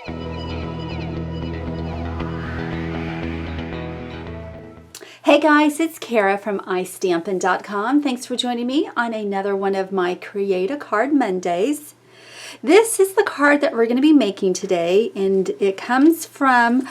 Hey guys, it's Kara from iStampin.com. Thanks for joining me on another one of my Create a Card Mondays. This is the card that we're going to be making today, and it comes from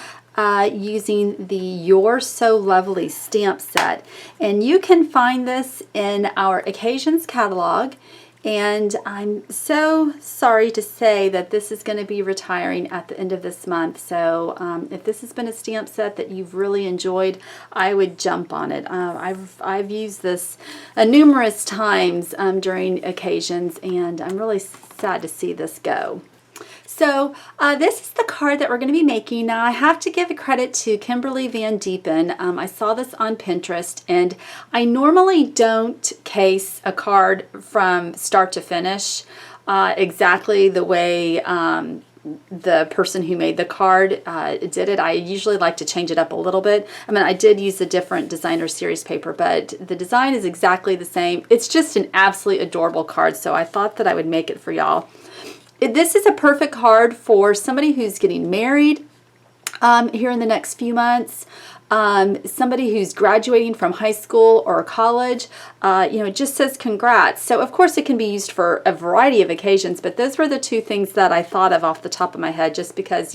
using the You're So Lovely stamp set. And you can find this in our Occasions catalog. And I'm so sorry to say that this is going to be retiring at the end of this month. So if this has been a stamp set that you've really enjoyed, I would jump on it. I've used this numerous times during occasions, and I'm really sad to see this go. So this is the card that we're going to be making. Now I have to give a credit to Kimberly Van Diepen. I saw this on Pinterest, and I normally don't case a card from start to finish exactly the way the person who made the card did it. I usually like to change it up a little bit. I mean, I did use a different designer series paper, but the design is exactly the same. It's just an absolutely adorable card, so I thought that I would make it for y'all. This is a perfect card for somebody who's getting married here in the next few months, somebody who's graduating from high school or college. It just says congrats. So of course it can be used for a variety of occasions, but those were the two things that I thought of off the top of my head, just because,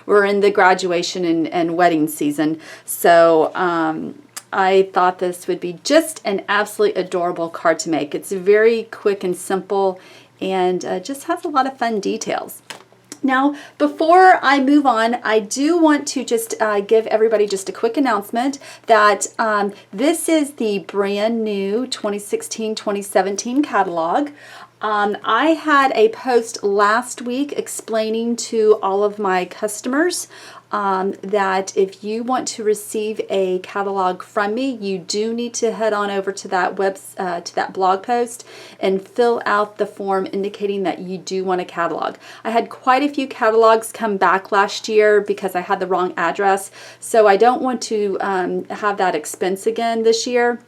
we're in the graduation and wedding season. So I thought this would be just an absolutely adorable card to make. It's very quick and simple, and just has a lot of fun details. Now, before I move on, I do want to just give everybody just a quick announcement that this is the brand new 2016-2017 catalog. I had a post last week explaining to all of my customers that if you want to receive a catalog from me, you do need to head on over to that to that blog post and fill out the form indicating that you do want a catalog. I had quite a few catalogs come back last year because I had the wrong address, so I don't want to have that expense again this year.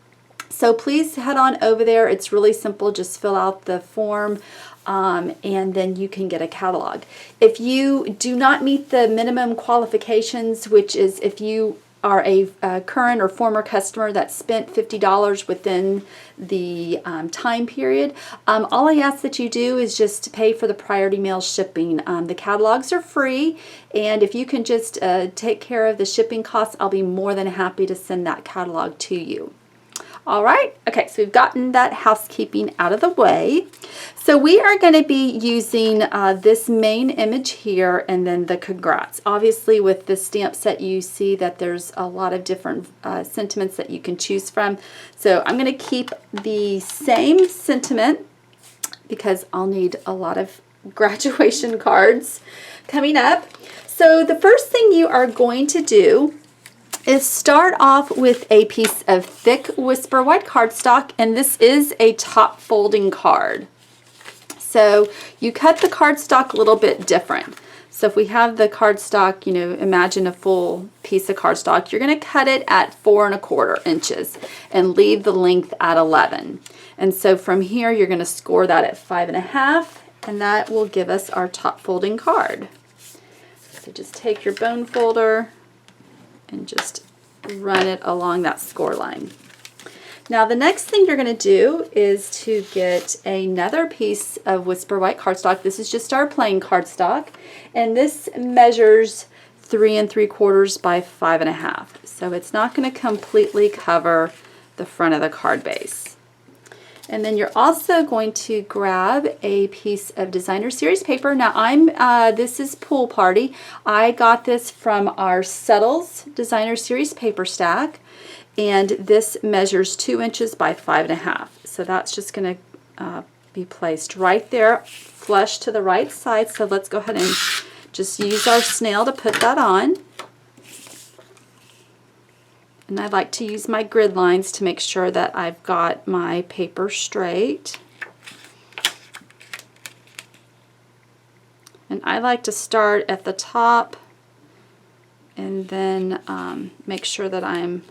So please head on over there. It's really simple. Just fill out the form and then you can get a catalog. If you do not meet the minimum qualifications, which is if you are a current or former customer that spent $50 within the time period, all I ask that you do is just pay for the priority mail shipping. The catalogs are free, and if you can just take care of the shipping costs, I'll be more than happy to send that catalog to you. All right, okay, so we've gotten that housekeeping out of the way. So we are going to be using this main image here and then the congrats. Obviously with this stamp set you see that there's a lot of different sentiments that you can choose from. So I'm going to keep the same sentiment because I'll need a lot of graduation cards coming up. So the first thing you are going to do is start off with a piece of thick Whisper White cardstock, and this is a top folding card. So you cut the cardstock a little bit different. So if we have the cardstock, imagine a full piece of cardstock, you're going to cut it at 4 1/4 inches and leave the length at 11. And so from here you're going to score that at 5 1/2, and that will give us our top folding card. So just take your bone folder and just run it along that score line. Now the next thing you're going to do is to get another piece of Whisper White cardstock. This is just our plain cardstock, and this measures 3 3/4 by 5 1/2. So it's not going to completely cover the front of the card base. And then you're also going to grab a piece of designer series paper. Now this is Pool Party. I got this from our Settles designer series paper stack, and this measures 2 inches by 5 1/2. So that's just going to be placed right there, flush to the right side. So let's go ahead and just use our snail to put that on. And I like to use my grid lines to make sure that I've got my paper straight. And I like to start at the top and then make sure that I'm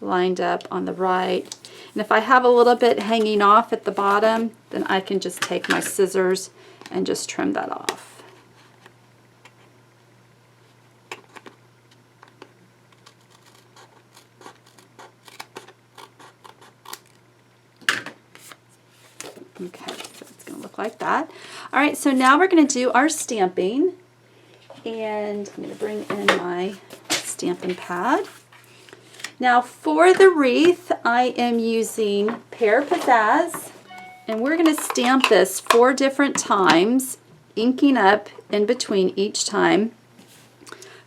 lined up on the right. And if I have a little bit hanging off at the bottom, then I can just take my scissors and just trim that off. Okay, so it's going to look like that. All right, so now we're going to do our stamping. And I'm going to bring in my Stampin' pad. Now for the wreath, I am using Pear Pizzazz. And we're going to stamp this 4 different times, inking up in between each time.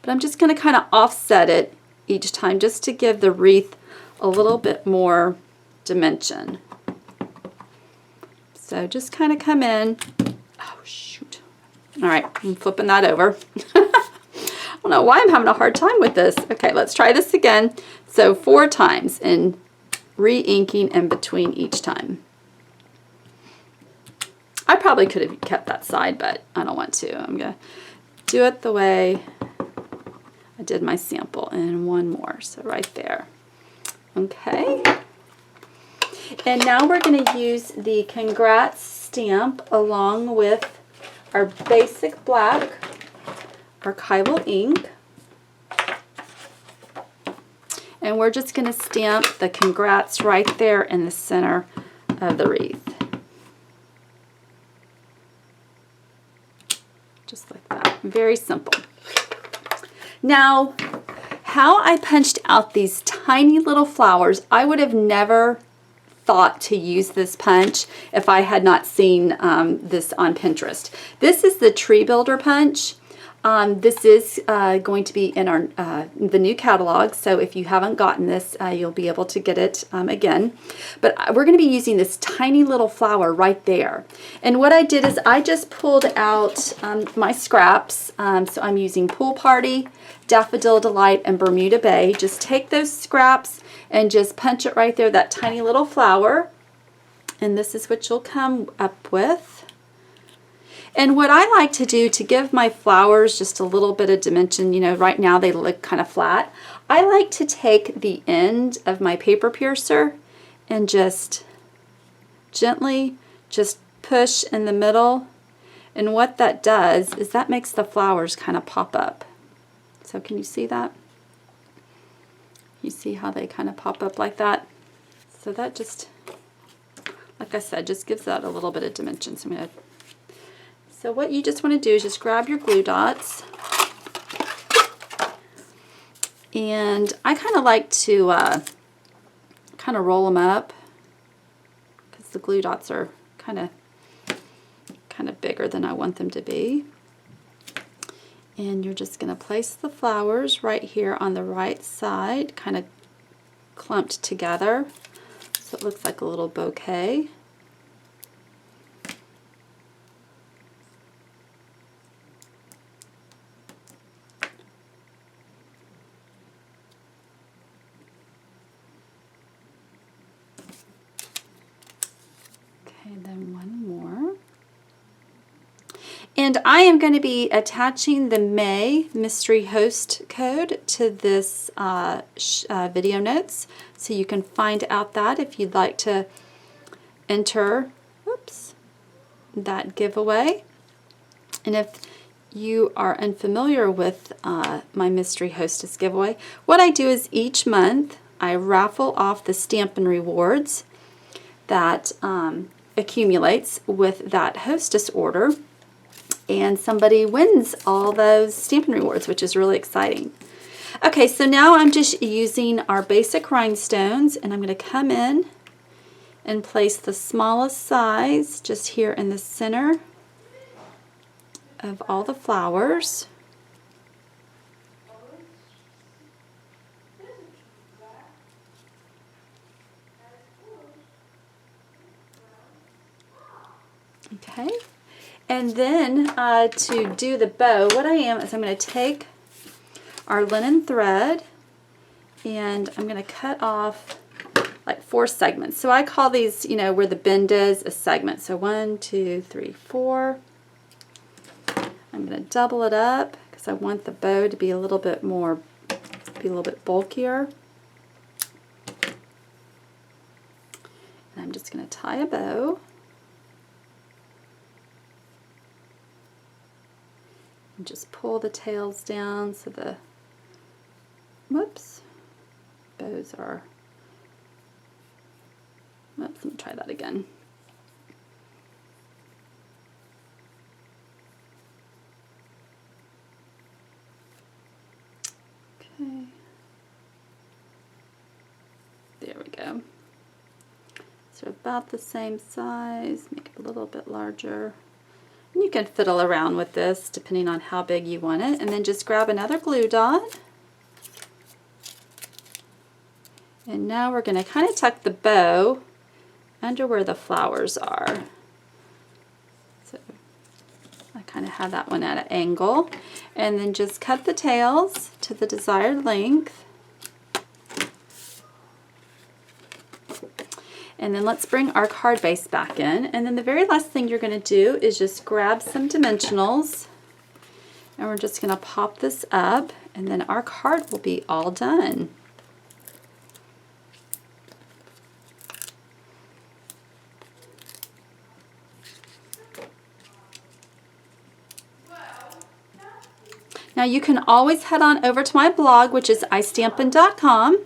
But I'm just going to kind of offset it each time just to give the wreath a little bit more dimension. So just kind of come in. Oh, shoot. All right, I'm flipping that over. I don't know why I'm having a hard time with this. Okay, let's try this again. So 4 times and re-inking in between each time. I probably could have kept that side, but I don't want to. I'm going to do it the way I did my sample, and 1 more. So right there. Okay. And now we're going to use the Congrats stamp along with our basic black archival ink. And we're just going to stamp the Congrats right there in the center of the wreath. Just like that. Very simple. Now, how I punched out these tiny little flowers, I would have never thought to use this punch if I had not seen this on Pinterest. This is the Tree Builder punch. This is going to be in our the new catalog, so if you haven't gotten this, you'll be able to get it again. But we're going to be using this tiny little flower right there. And what I did is I just pulled out my scraps. So I'm using Pool Party, Daffodil Delight, and Bermuda Bay. Just take those scraps and just punch it right there, that tiny little flower. And this is what you'll come up with. And what I like to do to give my flowers just a little bit of dimension, you know, right now they look kind of flat. I like to take the end of my paper piercer and just gently just push in the middle. And what that does is that makes the flowers kind of pop up. So can you see that? You see how they kind of pop up like that? So that just, like I said, just gives that a little bit of dimension. So what you just want to do is just grab your glue dots, and I kind of like to kind of roll them up because the glue dots are kind of bigger than I want them to be. And you're just going to place the flowers right here on the right side, kind of clumped together, so it looks like a little bouquet. Okay, then 1 more. And I am going to be attaching the May mystery host code to this video notes, so you can find out that if you'd like to enter that giveaway. And if you are unfamiliar with my mystery hostess giveaway, what I do is each month I raffle off the Stampin' rewards that accumulates with that hostess order, and somebody wins all those Stampin' rewards, which is really exciting. Okay, so now I'm just using our basic rhinestones, and I'm going to come in and place the smallest size just here in the center of all the flowers. Okay, and then to do the bow, what I am is I'm going to take our linen thread and I'm going to cut off like 4 segments. So I call these, you know, where the bend is, a segment. So 1, 2, 3, 4. I'm going to double it up because I want the bow to be a little bit more, be a little bit bulkier. And I'm just going to tie a bow. And just pull the tails down so the, bows are, let me try that again. Okay. There we go. So about the same size, make it a little bit larger. And you can fiddle around with this depending on how big you want it. And then just grab another glue dot. And now we're going to kind of tuck the bow under where the flowers are. So I kind of have that one at an angle. And then just cut the tails to the desired length. And then let's bring our card base back in. And then the very last thing you're going to do is just grab some dimensionals. And we're just going to pop this up. And then our card will be all done. Now you can always head on over to my blog, which is istampin.com,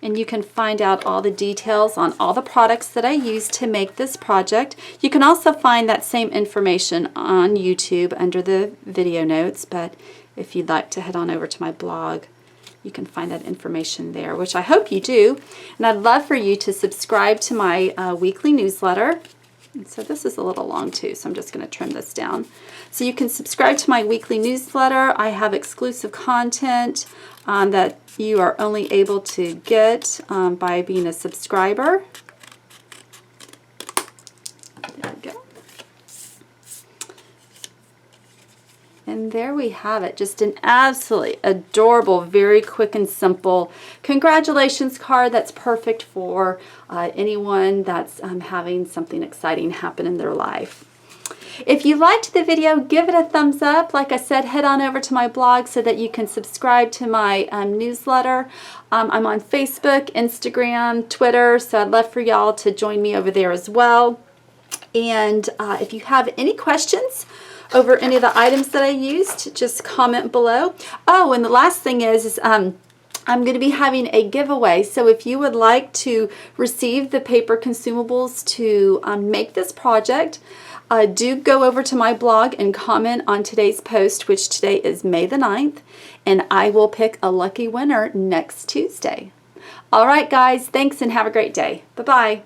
and you can find out all the details on all the products that I use to make this project. You can also find that same information on YouTube under the video notes, but if you'd like to head on over to my blog, you can find that information there, which I hope you do. And I'd love for you to subscribe to my weekly newsletter. And so this is a little long too, so I'm just going to trim this down. So you can subscribe to my weekly newsletter. I have exclusive content that you are only able to get by being a subscriber. There we go. And there we have it. Just an absolutely adorable, very quick and simple congratulations card that's perfect for anyone that's having something exciting happen in their life. If you liked the video, give it a thumbs up. Like I said, head on over to my blog so that you can subscribe to my newsletter. I'm on Facebook, Instagram, Twitter, so I'd love for y'all to join me over there as well. And if you have any questions over any of the items that I used, just comment below. Oh, and the last thing is I'm going to be having a giveaway. So if you would like to receive the paper consumables to make this project, do go over to my blog and comment on today's post, which today is May the 9th, and I will pick a lucky winner next Tuesday. All right, guys, thanks and have a great day. Bye-bye.